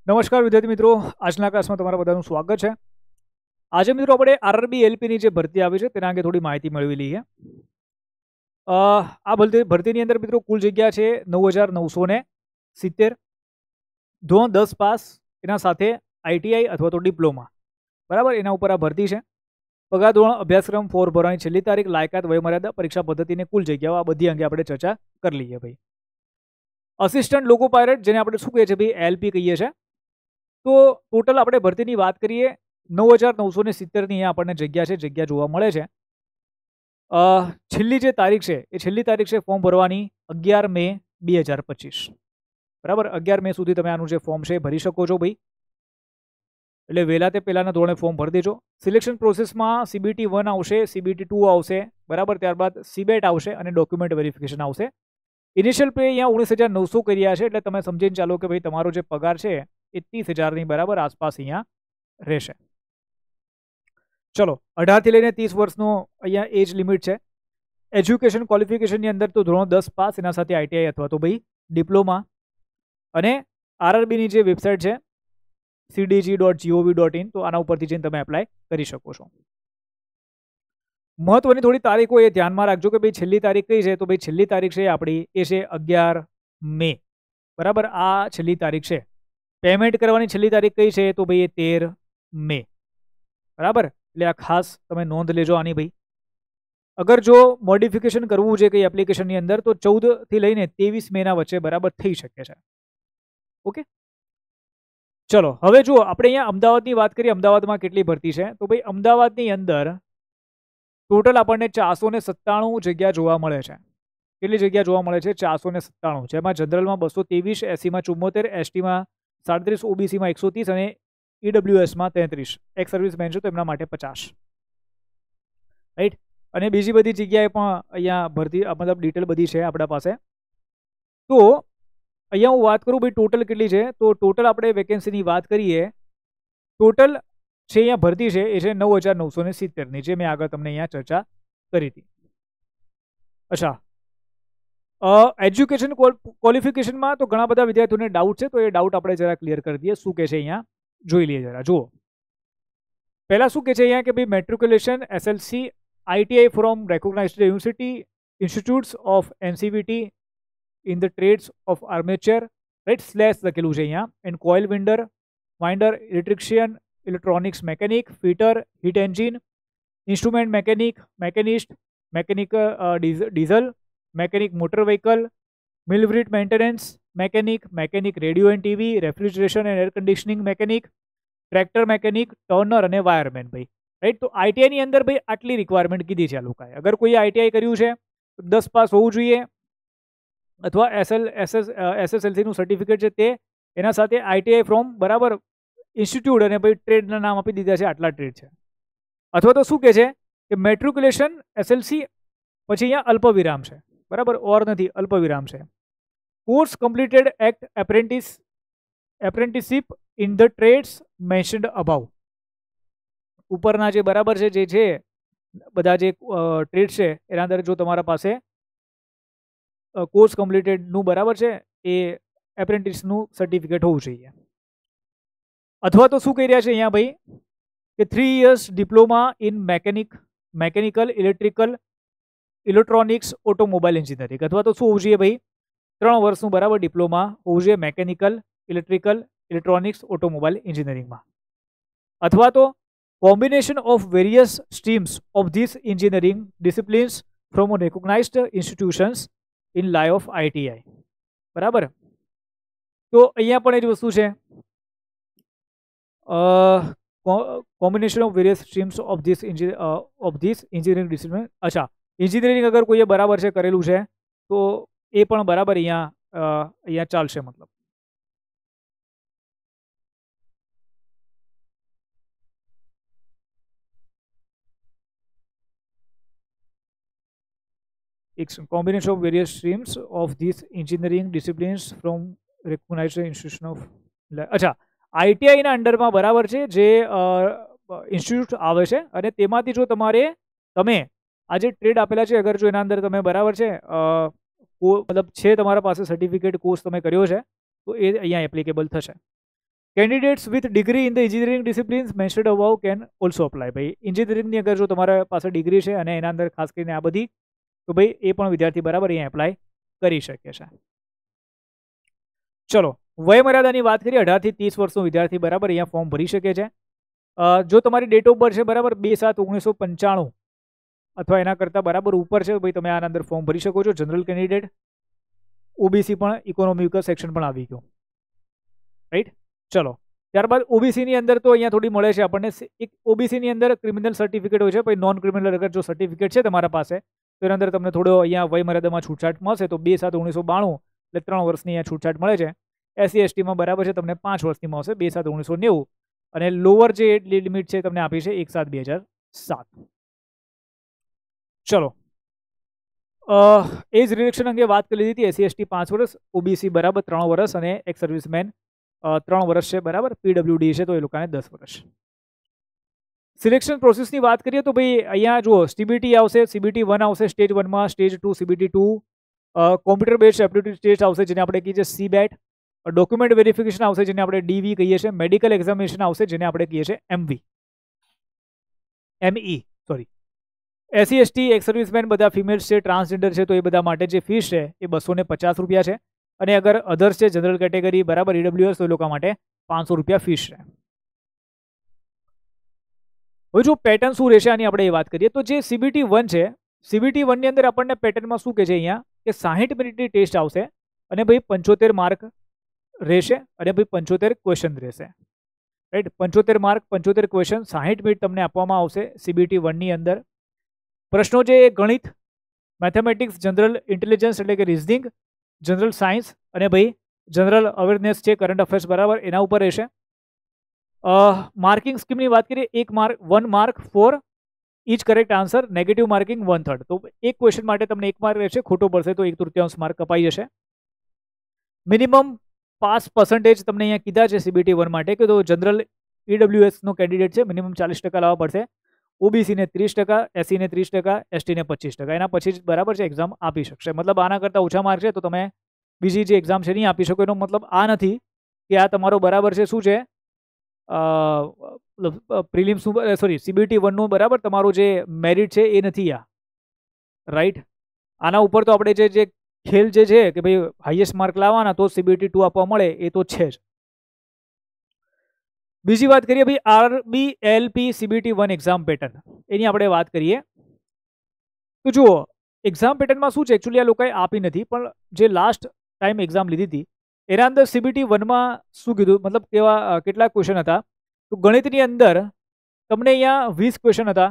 નમસ્કાર વિદ્યાર્થી મિત્રો, આજના ક્લાસમાં તમારા બધાનું સ્વાગત છે. આજે મિત્રો આપણે આરઆરબી એલપીની જે ભરતી આવી છે તેના અંગે થોડી માહિતી મેળવી લઈએ. આ ભરતીની અંદર મિત્રો કુલ જગ્યા છે 9,970. ધોરણ 10 પાસ, એના સાથે આઈટીઆઈ અથવા તો ડિપ્લોમા, બરાબર, એના ઉપર આ ભરતી છે. પગાર ધોરણ, અભ્યાસક્રમ, ફોર્મ ભરવાની છેલ્લી તારીખ, લાયકાત, વયમર્યાદા, પરીક્ષા પદ્ધતિને કુલ જગ્યાઓ, આ બધી અંગે આપણે ચર્ચા કરી લઈએ ભાઈ. અસિસ્ટન્ટ લોકો પાયલટ, જેને આપણે શું કહીએ છીએ ભાઈ, એલપી કહીએ છીએ. તો ટોટલ આપણે ભરતીની વાત કરીએ 9,970ની અહીંયા આપણને જગ્યા છે, જગ્યા જોવા મળે છે. છેલ્લી જે તારીખ છે એ છેલ્લી તારીખ છે ફોર્મ ભરવાની 11 મે 2025, બરાબર. 11 મે સુધી તમે આનું જે ફોર્મ છે એ ભરી શકો છો ભાઈ, એટલે વહેલા તે પહેલાંના ધોરણે ફોર્મ ભરી દેજો. સિલેક્શન પ્રોસેસમાં CBT 1 આવશે, CBT 2 આવશે, બરાબર, ત્યારબાદ CBET આવશે અને ડોક્યુમેન્ટ વેરિફિકેશન આવશે. ઇનિશિયલ પે અહીંયા 19,900 કર્યા છે, એટલે તમે સમજીને ચાલો કે ભાઈ તમારો જે પગાર છે એ 30,000ની બરાબર આસપાસ અહીંયા રહેશે. ચલો, 18થી લઈને 30 વર્ષનો અહીંયા એજ લિમિટ છે. એજ્યુકેશન ક્વોલિફિકેશનની અંદર તો ધોરણ 10 પાસ, એના સાથે આઈટીઆઈ અથવા તો ભાઈ ડિપ્લોમા. અને આરઆરબીની જે વેબસાઇટ છે cdg.gov.in, તો આના ઉપરથી જઈને તમે એપ્લાય કરી શકો છો. મહત્વની થોડી તારીખો એ ધ્યાનમાં રાખજો કે ભાઈ છેલ્લી તારીખ કઈ છે, તો ભાઈ છેલ્લી તારીખ છે આપણી એ છે 11 મે, બરાબર. આ છેલ્લી તારીખ છે. પેમેન્ટ કરવાની છેલ્લી તારીખ કઈ છે, તો ભાઈ એ 13 મે, બરાબર. એટલે આ ખાસ તમે નોંધ લેજો આની ભાઈ. અગર જો મોડિફિકેશન કરવું છે કઈ એપ્લિકેશનની અંદર, તો 14થી લઈને 23 મેના વચ્ચે બરાબર થઈ શકે છે. ઓકે, ચલો હવે જુઓ, આપણે અહીંયા અમદાવાદની વાત કરીએ. અમદાવાદમાં કેટલી ભરતી છે, તો ભાઈ અમદાવાદની અંદર ટોટલ આપણને 497 જગ્યા જોવા મળે છે. કેટલી જગ્યા જોવા મળે છે? 497, જેમાં જનરલમાં 223, એસીમાં 74, એસટીમાં 37, ઓબીસીમાં 130 અને ઈડબ્લ્યુએસમાં 33. એક્સ સર્વિસમેન છે તો એમના માટે 50, રાઈટ. અને બીજી બધી જગ્યાએ પણ અહીંયા ભરતી મતલબ ડિટેલ બધી છે આપણા પાસે. તો અહીંયા હું વાત કરું ભાઈ ટોટલ કેટલી છે, તો ટોટલ આપણે વેકેન્સીની વાત કરીએ, ટોટલ છે અહીંયા ભરતી છે એ છે 9,970ની, જે મેં આગળ તમને અહીંયા ચર્ચા કરી હતી. અચ્છા, એજ્યુકેશન ક્વોલિફિકેશનમાં તો ઘણા બધા વિદ્યાર્થીઓને ડાઉટ છે, તો એ ડાઉટ આપણે જરા ક્લિયર કરી દઈએ. શું કહે છે અહીંયા જોઈ લઈએ જરા. જુઓ, પહેલા શું કહે છે અહીંયા કે ભાઈ matriculation SLC ITI from recognised university institutes of NCVT in the trades of armature, right, slash લખેલું છે અહીંયા, and coil winder, electrician, electronics mechanic, fitter, heat engine, instrument mechanic, machinist, mechanic diesel, mechanic motor vehicle, millwright maintenance mechanic, mechanic radio and TV, refrigeration and air conditioning mechanic, tractor mechanic, turner અને wireman ભાઈ, right. તો આઈટીઆઈની અંદર ભાઈ આટલી requirement કીધી છે આ લોકોએ. અગર કોઈ આઈટીઆઈ કર્યું છે તો 10 પાસ હોવું જોઈએ, અથવા SSLCનું સર્ટિફિકેટ છે તે, એના સાથે આઈટીઆઈ ફ્રોમ બરાબર ઇન્સ્ટિટ્યૂટ, અને ભાઈ ટ્રેડના નામ આપી દીધા છે, આટલા ટ્રેડ છે. અથવા તો શું કહે છે કે મેટ્રિક્યુલેશન SLC પછી અહીંયા અલ્પવિરામ છે, બરાબર, ઓર નથી, અલ્પવિરામ છે. Course completed act apprenticeship in the trades mentioned about. ઉપરના જે બરાબર છે જે છે બધા જે ટ્રેડ છે એના અંદર જો તમારા પાસે કોર્સ કમ્પ્લીટેડનું બરાબર છે એ એપ્રેન્ટિસનું સર્ટિફિકેટ હોવું જોઈએ. અથવા તો શું કહી રહ્યા છે અહીંયા ભાઈ કે 3 years diploma in mechanical, electrical, electronics, automobile engineering. અથવા તો શું હોવું જોઈએ ભાઈ, 3 વર્ષનું બરાબર ડિપ્લોમા હોવું જોઈએ મેકેનિકલ, ઇલેક્ટ્રિકલ, ઇલેક્ટ્રોનિક્સ, ઓટોમોબાઈલ એન્જિનિયરિંગમાં. અથવા તો combination of various streams of this engineering disciplines from recognised institutions in lieu of ITI, બરાબર. તો અહીંયા પણ એ જ વસ્તુ છે, combination of various streams of this engineering discipline. અચ્છા, એન્જિનિયરિંગ અગર કોઈએ બરાબર છે કરેલું છે તો એ પણ બરાબર અહીંયા ચાલશે. મતલબ combination of various streams of this engineering disciplines from recognised institution of. અચ્છા, આઈટીઆઈના અંડરમાં બરાબર છે જે ઇન્સ્ટિટ્યૂટ આવે છે, અને તેમાંથી જો તમે આ જે ટ્રેડ આપેલા છે, અગર જો એના અંદર તમે બરાબર છે મતલબ છે તમારા પાસે સર્ટિફિકેટ, કોર્સ તમે કર્યો છે, તો એ અહીંયા એપ્લિકેબલ થશે. Candidates with degree in the engineering disciplines mentioned about can also apply. ભાઈ એન્જિનિયરિંગની અગર જો તમારા પાસે ડિગ્રી છે અને એના અંદર ખાસ કરીને આ બધી, તો ભાઈ એ પણ વિદ્યાર્થી બરાબર અહીંયા એપ્લાય કરી શકે છે. ચલો, વયમર્યાદાની વાત કરીએ. 18 થી 30 વર્ષનો વિદ્યાર્થી બરાબર અહીંયા ફોર્મ ભરી શકે છે. જો તમારી ડેટ ઓફ બર્થ છે બરાબર 2/7/1995 અથવા એના કરતાં બરાબર ઉપર છે, ભાઈ તમે આના અંદર ફોર્મ ભરી શકો છો. જનરલ કેન્ડિડેટ, ઓબીસી પણ, ઇકોનોમિક સેક્શન પણ આવી ગયું, રાઈટ. ચલો, ત્યારબાદ ઓબીસીની અંદર તો અહીંયા થોડી મળે છે આપણને. એક ઓબીસીની અંદર ક્રિમિનલ સર્ટિફિકેટ હોય છે, પછી નોન ક્રિમિનલ અગર જો સર્ટિફિકેટ છે તમારા પાસે તો એના અંદર તમને થોડો અહીંયા વયમર્યાદામાં છૂટછાટ મળશે. તો 2/7/1992 એટલે 3 વર્ષની અહીંયા છૂટછાટ મળે છે. એસસી એસટીમાં બરાબર છે તમને 5 વર્ષની મળશે 2/7/1990, અને લોઅર જે લિમિટ છે તમને આપી છે 1/7/2007. ચલો, એજ રિલેક્શન અંગે વાત કરી લીધી હતી. એસસી એસટી 5 વર્ષ, ઓબીસી બરાબર 3 વર્ષ, અને એક સર્વિસમેન 3 વર્ષ છે બરાબર. પીડબ્લ્યુડી છે તો એ લોકોને 10 વર્ષ. સિલેક્શન પ્રોસેસની વાત કરીએ તો ભાઈ અહીંયા જુઓ, સીબીટી આવશે, સીબીટી 1 આવશે સ્ટેજ 1માં, stage 2 CBT 2, computer based aptitude test આવશે જેને આપણે કહીએ છીએ સીબેટ, ડોક્યુમેન્ટ વેરિફિકેશન આવશે જેને આપણે ડીવી કહીએ છીએ, મેડિકલ એક્ઝામિનેશન આવશે જેને આપણે કહીએ છીએ M E. SC ST, x servicemen બધા ફિમેલ્સ છે, ટ્રાન્સજેન્ડર છે, તો એ બધા માટે જે ફીસ છે એ 250 રૂપિયા છે. અને અગર અધર્સ છે, જનરલ કેટેગરી બરાબર ઈડબ્લ્યુએસ, તો એ લોકો માટે 500 રૂપિયા ફીસ છે. હવે જો પેટર્ન શું રહેશે આની આપણે એ વાત કરીએ તો જે સીબીટી 1 છે, સીબીટી 1 ની અંદર આપણને પેટર્નમાં શું કહે છે અહીંયા કે 60 મિનિટની ટેસ્ટ આવશે અને ભાઈ 75 માર્ક રહેશે અને ભાઈ 75 ક્વેશ્ચન રહેશે, રાઈટ. 75 માર્ક, 75 ક્વેશ્ચન, 60 મિનિટ તમને આપવામાં આવશે સીબીટી 1 ની અંદર. પ્રશ્નો છે એ ગણિત, મેથેમેટિક્સ, જનરલ ઇન્ટેલિજન્સ એટલે કે રિઝનિંગ, જનરલ સાયન્સ અને ભાઈ જનરલ અવેરનેસ છે, કરંટ અફેર્સ બરાબર એના ઉપર રહેશે. માર્કિંગ સ્કીમની વાત કરીએ, 1 mark for each correct answer, negative marking 1/3. તો એક ક્વેશ્ચન માટે તમને 1 માર્ક રહેશે, ખોટો પડશે તો 1/3 માર્ક કપાઈ જશે. મિનિમમ પાસ પર્સન્ટેજ તમને અહીંયા કીધા છે સીબીટી 1 માટે કે તો જનરલ ઈડબ્લ્યુએસનો કેન્ડિડેટ છે મિનિમમ 40% લાવવા પડશે, ઓબીસીને 30%, એસસીને 30%, એસટીને 25%. એના પછી જ બરાબર છે એક્ઝામ આપી શકશે. મતલબ આના કરતાં ઓછા માર્ક છે તો તમે બીજી જે એક્ઝામ છે નહીં આપી શકો. એનો મતલબ આ નથી કે આ તમારો બરાબર છે શું છે પ્રિલિમ્સનું, સોરી સીબીટી 1નું બરાબર તમારું જે મેરિટ છે એ નથી આ, રાઈટ. આના ઉપર તો આપણે જે ખેલ જે છે કે ભાઈ હાઈએસ્ટ માર્ક લાવવાના તો સીબીટી 2 આપવા મળે એ તો છે જ. બીજી વાત કરીએ ભાઈ આરબીએલપી સીબીટી 1 એક્ઝામ પેટર્ન, એની આપણે વાત કરીએ તો જુઓ એક્ઝામ પેટર્નમાં શું છે એકચ્યુઅલી આ લોકોએ આપી નથી, પણ જે લાસ્ટ ટાઈમ એક્ઝામ લીધી હતી એના અંદર સીબીટી 1માં શું કીધું, મતલબ કેટલા ક્વેશ્ચન હતા તો ગણિતની અંદર તમને અહીંયા 20 ક્વેશ્ચન હતા,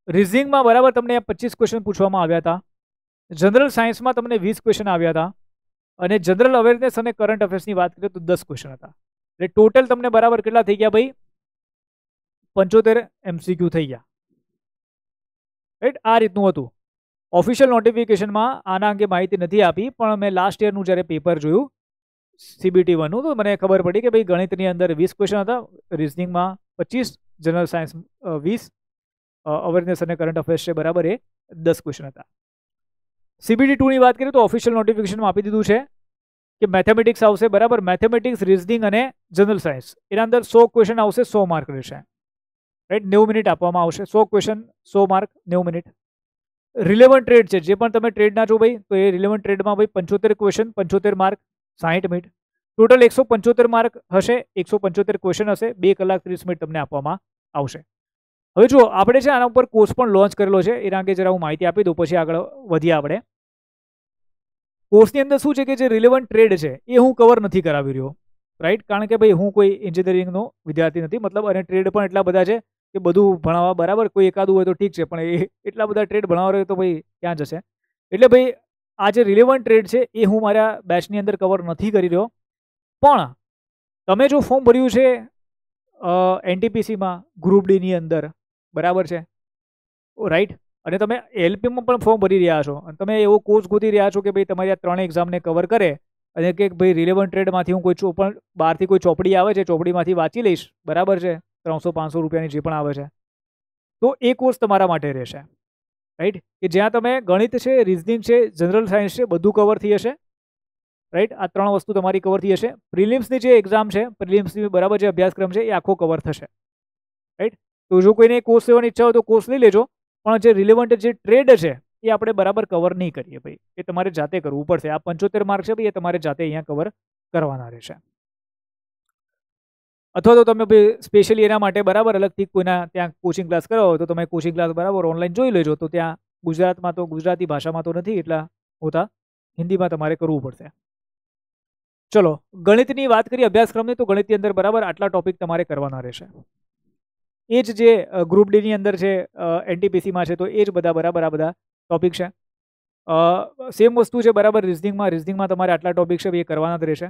રિઝનિંગમાં બરાબર તમને 25 ક્વેશ્ચન પૂછવામાં આવ્યા હતા, જનરલ સાયન્સમાં તમને 20 ક્વેશ્ચન આવ્યા હતા, અને જનરલ અવેરનેસ અને કરંટ અફેર્સની વાત કરીએ તો 10 ક્વેશ્ચન હતા. એટલે ટોટલ તમને બરાબર કેટલા થઈ ગયા ભાઈ 75 MCQ થઈ ગયા, રાઈટ. આ રીતનું હતું. ઓફિશિયલ નોટિફિકેશનમાં આના અંગે માહિતી નથી આપી, પણ મેં લાસ્ટ યરનું જ્યારે પેપર જોયું સીબીટી 1નું તો મને ખબર પડી કે ભાઈ ગણિતની અંદર 20 ક્વેશ્ચન હતા, રિઝનિંગમાં 25, જનરલ સાયન્સ 20, અવેરનેસ અને કરંટ અફેર્સ છે બરાબર એ 10 ક્વેશ્ચન હતા. સીબીટી 2ની વાત કરીએ તો ઓફિશિયલ નોટિફિકેશનમાં આપી દીધું છે કે મેથેમેટિક્સ આવશે બરાબર, મેથેમેટિક્સ, રિઝનિંગ અને જનરલ સાયન્સ એના અંદર 100 ક્વેશ્ચન આવશે, 100 માર્ક રહેશે, રાઈટ. 90 મિનિટ આપવામાં આવશે, 100 question 100 mark 90 minute. Relevant trade છે, જે પણ તમે ટ્રેડના છો ભાઈ તો એ રિલેવન્ટ ટ્રેડમાં ભાઈ 75 question 75 mark 60 minute, total 175 mark હશે, 175 ક્વેશ્ચન હશે, 2 કલાક 30 મિનિટ તમને આપવામાં આવશે. હવે જો આપણે છે આના ઉપર કોર્સ પણ લોન્ચ કરેલો છે, એના અંગે જરા હું માહિતી આપી દઉં પછી આગળ વધીએ આપણે. કોર્સની અંદર શું છે કે જે રિલેવન્ટ ટ્રેડ છે એ હું કવર નથી કરાવી રહ્યો, રાઈટ. કારણ કે ભાઈ હું કોઈ એન્જિનિયરિંગનો વિદ્યાર્થી નથી, મતલબ અને ટ્રેડ પણ એટલા બધા છે કે બધું ભણાવવા બરાબર, કોઈ એકાદું હોય તો ઠીક છે, પણ એ એટલા બધા ટ્રેડ ભણાવવા રહ્યો તો ભાઈ ક્યાં જશે. એટલે ભાઈ આ જે રિલેવન્ટ ટ્રેડ છે એ હું મારા બેચની અંદર કવર નથી કરી રહ્યો. પણ તમે જો ફોર્મ ભર્યું છે એનટીપીસીમાં ગ્રુપ ડીની અંદર બરાબર છે, રાઈટ, અને તમે એલપીમાં પણ ફોર્મ ભરી રહ્યા છો અને તમે એવો કોર્સ ગોતી રહ્યા છો કે ભાઈ તમારી આ 3 એક્ઝામને કવર કરે અને કે ભાઈ રિલેવન્ટ ટ્રેડમાંથી હું કોઈ પણ બહારથી કોઈ ચોપડી આવે છે ચોપડીમાંથી વાંચી લઈશ બરાબર છે, 300-500 રૂપિયાની જે પણ આવે છે, તો એ કોર્સ તમારા માટે રહેશે, રાઈટ. કે જ્યાં તમે ગણિત છે, રિઝનિંગ છે, જનરલ સાયન્સ છે બધું કવર થઈ જશે, રાઈટ. આ 3 વસ્તુ તમારી કવર થઈ જશે. પ્રિલિમ્સની જે એક્ઝામ છે, પ્રિલિમ્સની બરાબર જે અભ્યાસક્રમ છે એ આખો કવર થશે, રાઈટ. તો જો કોઈને કોર્સ લેવાની ઈચ્છા હોય તો કોર્સ લઈ લેજો, પણ જે રિલેવન્ટ જે ટ્રેડ છે એ આપણે બરાબર કવર નહીં કરીએ ભાઈ, એ તમારે જાતે કરવું પડશે. આ 75 માર્ક છે ભાઈ, એ તમારે જાતે અહીંયા કવર કરવાના રહેશે. અથવા તો તમે ભાઈ સ્પેશિયલી એના માટે બરાબર અલગથી કોઈના ત્યાં કોચિંગ ક્લાસ કરાવો હોય તો તમે કોચિંગ ક્લાસ બરાબર ઓનલાઈન જોઈ લેજો. તો ત્યાં ગુજરાતમાં તો ગુજરાતી ભાષામાં તો નથી એટલા હોતા, હિન્દીમાં તમારે કરવું પડશે. ચલો ગણિતની વાત કરીએ અભ્યાસક્રમની, તો ગણિતની અંદર બરાબર આટલા ટોપિક તમારે કરવાના રહેશે. એ જ જે ગ્રુપ ડીની અંદર છે, એનટીપીસીમાં છે, તો એ જ બધા બરાબર આ બધા ટોપિક છે. સેમ વસ્તુ છે બરાબર રિઝનિંગમાં તમારે આટલા ટોપિક છે એ કરવાના જ રહેશે.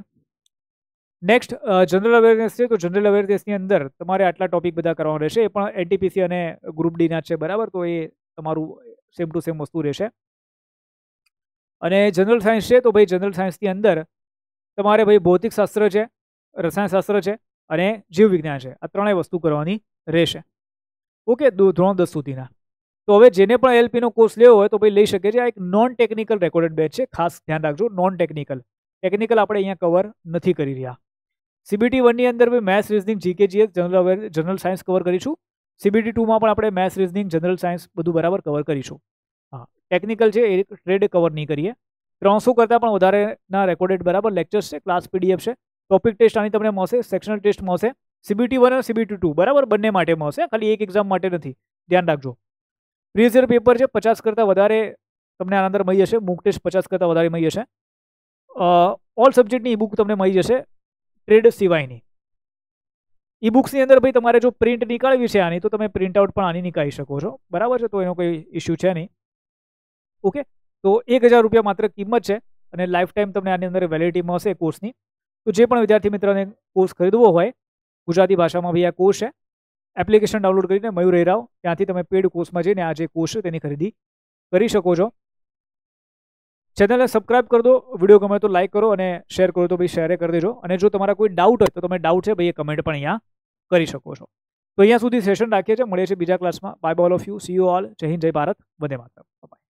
નેક્સ્ટ જનરલ અવેરનેસ છે, તો જનરલ અવેરનેસની અંદર તમારે આટલા ટોપિક બધા કરવાના રહેશે, એ પણ એનટીપીસી અને ગ્રુપ ડીના છે બરાબર, તો એ તમારું સેમ ટુ સેમ વસ્તુ રહેશે. અને જનરલ સાયન્સ છે, તો ભાઈ જનરલ સાયન્સની અંદર તમારે ભાઈ ભૌતિકશાસ્ત્ર છે, રસાયણશાસ્ત્ર છે અને જીવવિજ્ઞાન છે, આ 3 વસ્તુ કરવાની રહેશે. ઓકે, ધોરણ 10 સુધીના. તો હવે જેને પણ એલપીનો કોર્સ લેવો હોય તો ભાઈ લઈ શકે છે. આ એક નોન ટેકનિકલ રેકોર્ડેડ બેચ છે, ખાસ ધ્યાન રાખજો, નોન ટેકનિકલ. ટેકનિકલ આપણે અહીંયા કવર નથી કરી રહ્યા. CBT 1ની અંદર ભાઈ maths, reasoning, GK, GS, general science cover કરીશું. CBT 2માં પણ આપણે મેથ્સ, રીઝનિંગ, જનરલ સાયન્સ બધું બરાબર કવર કરીશું. હા, ટેકનિકલ છે એ ટ્રેડ કવર નહીં કરીએ. 300 કરતાં પણ વધારેના રેકોર્ડેડ બરાબર લેક્ચર્સ છે, ક્લાસ PDF છે, ટોપિક ટેસ્ટ આની તમને મળશે, સેક્શનલ ટેસ્ટ મળશે. CBT 1 અને CBT 2 બરાબર બંને માટે મળશે, ખાલી એક એક્ઝામ માટે નથી, ધ્યાન રાખજો. પ્રીવિયસ યર પેપર છે 50 કરતાં વધારે તમને આના અંદર મળી જશે, મૂક ટેસ્ટ 50 કરતાં વધારે મળી જશે. ઓલ સબ્જેક્ટની ઈ બુક તમને મળી જશે ટ્રેડ સિવાયની. ઈ બુક્સની અંદર ભાઈ તમારે જો પ્રિન્ટ નીકાળવી છે આની, તો તમે પ્રિન્ટ આઉટ પણ આની નીકાળી શકો છો, બરાબર છે, તો એનો કોઈ ઇસ્યુ છે નહીં. ઓકે, તો 1000 રૂપિયા માત્ર કિંમત છે અને લાઈફ ટાઈમ તમને આની અંદર વેલિડિટી મળશે કોર્સની. તો જે પણ વિદ્યાર્થી મિત્રોને કોર્સ ખરીદવો હોય ગુજરાતી ભાષામાં ભાઈ આ કોર્સ છે, એપ્લિકેશન ડાઉનલોડ કરીને મયુર હીરાવ ત્યાંથી તમે પેડ કોર્સમાં જઈને આ જે કોર્સ છે તેની ખરીદી કરી શકો છો. ચેનલને સબસ્ક્રાઇબ કરી દો, વિડીયો ગમે તો લાઇક કરો અને શેર કરો તો ભાઈ શેરે કરી દેજો. અને જો તમારા કોઈ ડાઉટ હોય તો તમે ડાઉટ છે ભાઈ એ કમેન્ટ પણ અહીંયા કરી શકો છો. તો અહીંયા સુધી સેશન રાખીએ છીએ, મળીએ છીએ બીજા ક્લાસમાં. Bye all of you, see you all. જય હિન્દ, જય ભારત, વંદે માતરમ. બાય.